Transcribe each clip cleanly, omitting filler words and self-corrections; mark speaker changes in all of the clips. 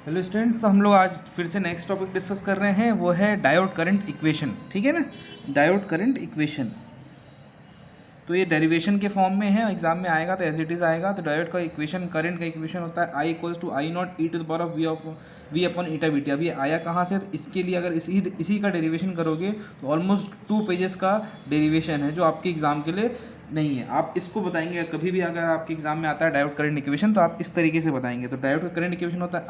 Speaker 1: Hello students, तो हम लोग आज फिर से नेक्स्ट टॉपिक डिस्कस कर रहे हैं, वो है डायोड करंट इक्वेशन। ठीक है ना, डायोड करंट इक्वेशन। तो ये डेरिवेशन के फॉर्म में है, एग्जाम में आएगा तो एज इट इज़ आएगा। तो डायोड का इक्वेशन, करंट का इक्वेशन होता है I equals to I not e to the power of we upon eta we t. अब ये आया कहाँ से? तो इसके लिए अगर इसी का डेरिवेशन करोगे तो ऑलमोस्ट 2 पेजेस का डेरिवेशन है, जो आपके एग्जाम के लिए नहीं है। आप इसको बताएंगे कभी भी अगर आपके एग्जाम में आता है डायोड करंट इक्वेशन, तो आप इस तरीके से बताएंगे। तो डायोड का करंट इक्वेशन होता है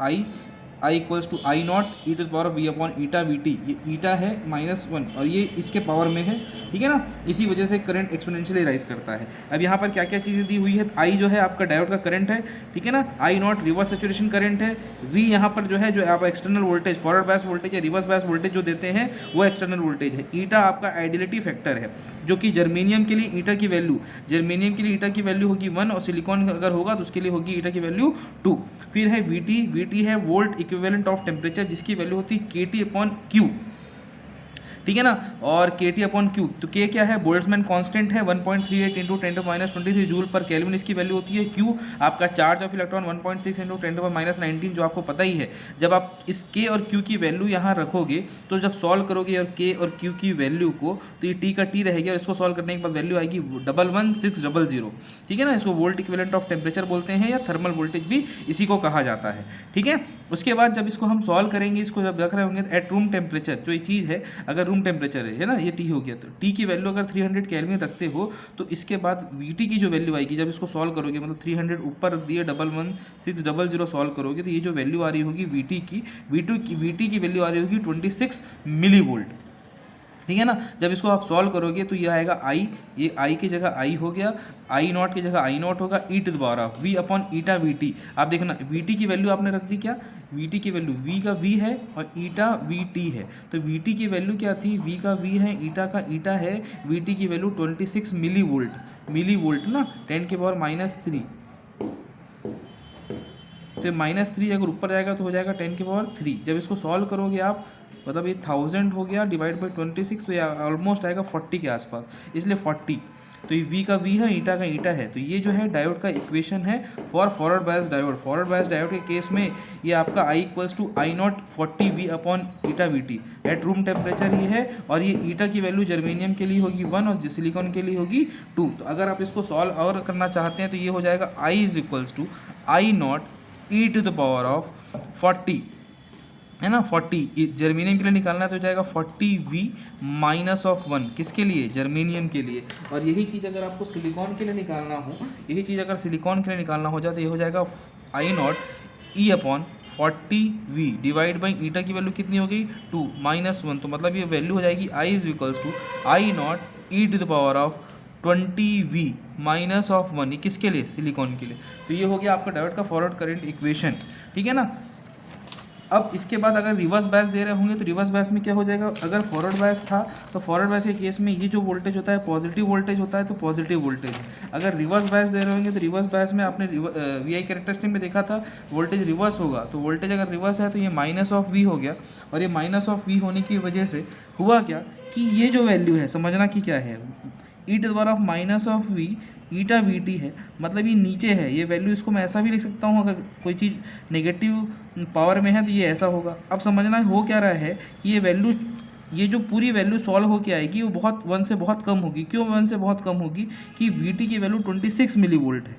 Speaker 1: I equals to I not e to the power of we upon eta we T. ये ईटा है -1 और ये इसके पावर में है, ठीक है ना। इसी वजह से करंट एक्सपोनेंशियली राइज करता है। अब यहाँ पर क्या क्या चीज़ें दी हुई है? आई जो है आपका डायोड का करंट है, ठीक है ना। आई नॉट रिवर्स सैचुरेशन करंट है। वी यहाँ पर जो है, जो आप external voltage, forward bias voltage या रिवर्स बायस वोल्टेज जो देते हैं वो एक्सटर्नल वोल्टेज है। ईटा आपका आइडियलिटी फैक्टर है, जो कि जर्मेनियम के लिए ईटा की वैल्यू, जर्मेनियम के लिए ईटा की वैल्यू होगी 1 और सिलिकॉन अगर होगा तो उसके लिए होगी ईटा की वैल्यू 2। फिर है वीटी है वोल्ट इक्विवेलेंट ऑफ टेम्परेचर, जिसकी वैल्यू होती है केटी अपॉन क्यू, ठीक है ना। और केटी अपॉन क्यू, तो के क्या है? बोल्ट्जमैन कांस्टेंट है 1.38 इंटू 10⁻23 जूल पर केल्विन इसकी वैल्यू होती है। क्यू आपका चार्ज ऑफ इलेक्ट्रॉन 1.6 इंटू 10⁻19, जो आपको पता ही है। जब आप इस के और क्यू की वैल्यू यहाँ रखोगे तो जब सॉल्व करोगे और के और क्यू की वैल्यू को, तो ये टी का टी रहेगी और इसको सॉल्व करने के बाद वैल्यू आएगी 11600, ठीक है ना। इसको वोल्ट इक्विवेलेंट ऑफ टेम्परेचर बोलते हैं या थर्मल वोल्टेज भी इसी को कहा जाता है, ठीक है। उसके बाद जब इसको हम सॉल्व करेंगे, इसको जब रख रहे होंगे एट रूम टेम्परेचर, जो ये चीज़ है, अगर रूम टेम्परेचर है ना, ये टी हो गया, तो टी की वैल्यू अगर 300 केल्विन रखते हो तो इसके बाद वीटी की जो वैल्यू आएगी, जब इसको सॉल्व करोगे, मतलब 300 ऊपर दिए 11600 सॉल्व करोगे, तो ये जो वैल्यू आ रही होगी वीटी की वैल्यू आ रही होगी 26 मिली वोल्ट, ठीक है ना। जब इसको आप सॉल्व करोगे तो ये आएगा आई, ये आई की जगह आई हो गया, आई नॉट की जगह आई नॉट होगा, e to the power of we upon eta we T. आप देखना वी टी की वैल्यू आपने रख दी क्या? वी टी की वैल्यू, वी का वी है और ईटा वी टी है, तो वी टी की वैल्यू क्या थी? वी का वी है, ईटा का ईटा है, वी टी की वैल्यू 26 मिली वोल्ट ना, 10 के पावर -3। तो -3 अगर ऊपर जाएगा तो हो जाएगा 10 के पावर 3। जब इसको सॉल्व करोगे आप, मतलब ये 1000 हो गया डिवाइड बाई 26, तो ये ऑलमोस्ट आएगा 40 के आसपास, इसलिए 40। तो ये वी का वी है, ईटा का ईटा है, तो ये जो है डायोड का इक्वेशन है for forward bias diode. Forward bias diode के केस में ये आपका I equals to I not 40 V upon eta we T at room temperature ये है, और ये ईटा की वैल्यू जर्मेनियम के लिए होगी 1 और सिलिकॉन के लिए होगी 2। तो अगर आप इसको सॉल्व और करना चाहते हैं तो ये हो जाएगा I is equals to I not e to the power of 40, है ना। 40 जर्मेनियम के लिए निकालना है तो हो जाएगा 40v -1, किसके लिए? जर्मेनियम के लिए। और यही चीज़ अगर आपको सिलिकॉन के लिए निकालना हो, यही चीज़ अगर सिलिकॉन के लिए निकालना हो जाए तो ये हो जाएगा I not e upon 40v divide by eta की वैल्यू कितनी हो गई? 2 -1, तो मतलब ये वैल्यू हो जाएगी I is equals to I not e to the power of 20v -1। ये किसके लिए? सिलिकॉन के लिए। तो ये हो गया आपका डायोड का फॉरवर्ड करंट इक्वेशन, ठीक है ना। अब इसके बाद अगर रिवर्स बायस दे रहे होंगे तो रिवर्स बायस में क्या हो जाएगा? अगर फॉरवर्ड बायस था तो फॉरवर्ड बायस के केस में ये जो वोल्टेज होता है पॉजिटिव वोल्टेज होता है, तो पॉजिटिव वोल्टेज। अगर रिवर्स बायस दे रहे होंगे तो रिवर्स बायस में आपने वी आई कैरेक्टरिस्टिक में देखा था वोल्टेज रिवर्स होगा, तो वोल्टेज अगर रिवर्स है तो ये -v हो गया। और ये -v होने की वजह से हुआ क्या कि ये जो वैल्यू है, समझना कि क्या है, e to the power of -v eta we T है, मतलब ये नीचे है ये वैल्यू। इसको मैं ऐसा भी लिख सकता हूँ, अगर कोई चीज़ नेगेटिव पावर में है तो ये ऐसा होगा। अब समझना हो क्या रहा है कि ये वैल्यू, ये जो पूरी वैल्यू सॉल्व होके आएगी वो बहुत 1 से बहुत कम होगी। क्यों 1 से बहुत कम होगी? कि वी टी की वैल्यू 26 मिली वोल्ट है,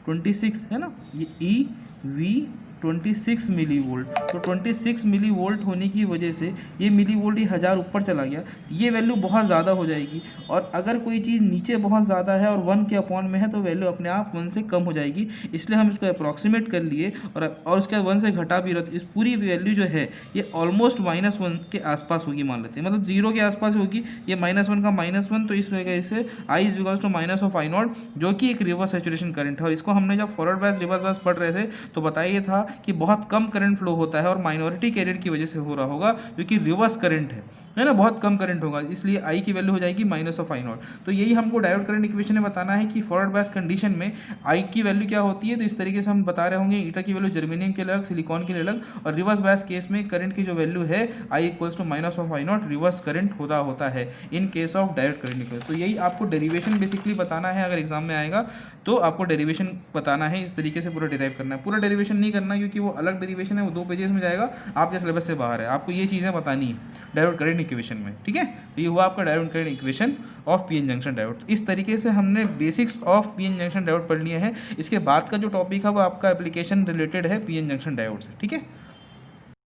Speaker 1: 26 है ना, ये ई वी 26 मिली वोल्ट। तो 26 मिली वोल्ट होने की वजह से ये मिली वोल्ट ही 1000 ऊपर चला गया, ये वैल्यू बहुत ज़्यादा हो जाएगी। और अगर कोई चीज़ नीचे बहुत ज़्यादा है और 1 के अपॉन में है तो वैल्यू अपने आप 1 से कम हो जाएगी। इसलिए हम इसको अप्रॉक्सीमेट कर लिए और उसके बाद 1 से घटा भी रहा, तो इस पूरी वैल्यू जो है ये ऑलमोस्ट -1 के आसपास होगी, मान लेते हैं, मतलब 0 के आसपास होगी। ये -1 का -1, तो इस वजह से I is equals to minus of I naught, जो कि एक रिवर्स सैचुरेशन करंट है। और इसको हमने जब फॉरवर्ड बायस रिवर्स बायस पढ़ रहे थे तो बताइए था कि बहुत कम करंट फ्लो होता है और माइनॉरिटी कैरियर की वजह से हो रहा होगा, जो कि रिवर्स करंट है। है ना, बहुत कम करंट होगा, इसलिए आई की वैल्यू हो जाएगी माइनस ऑफ आई नॉट। तो यही हमको डायोड करंट इक्वेशन में बताना है कि फॉरवर्ड बायस कंडीशन में आई की वैल्यू क्या होती है। तो इस तरीके से हम बता रहे होंगे ईटा की वैल्यू जर्मेनियम के अलग, सिलिकॉन के लिए अलग, और रिवर्स बायस केस में करंट की जो वैल्यू है I equals to minus of I naught reverse current होता है in case of diode current equation. तो यही आपको डेरिवेशन बेसिकली बताना है, अगर एग्जाम में आएगा तो आपको डेरिवेशन बताना है, इस तरीके से पूरा डिराइव करना है। पूरा डेरिवेशन नहीं करना क्योंकि वो अलग डेरिवेशन है, वो 2 पेजेस में जाएगा, आपके सिलेबस से बाहर है, आपको ये चीज़ें बतानी है डायोड करंट इक्वेशन में, ठीक है। तो ये हुआ आपका diode current equation of PN junction diode. इस तरीके से हमने basics of PN junction diode पढ़ लिए हैं। इसके बाद का जो टॉपिक है वो आपका एप्लीकेशन रिलेटेड है पीएन जंक्शन डायोड से, ठीक है।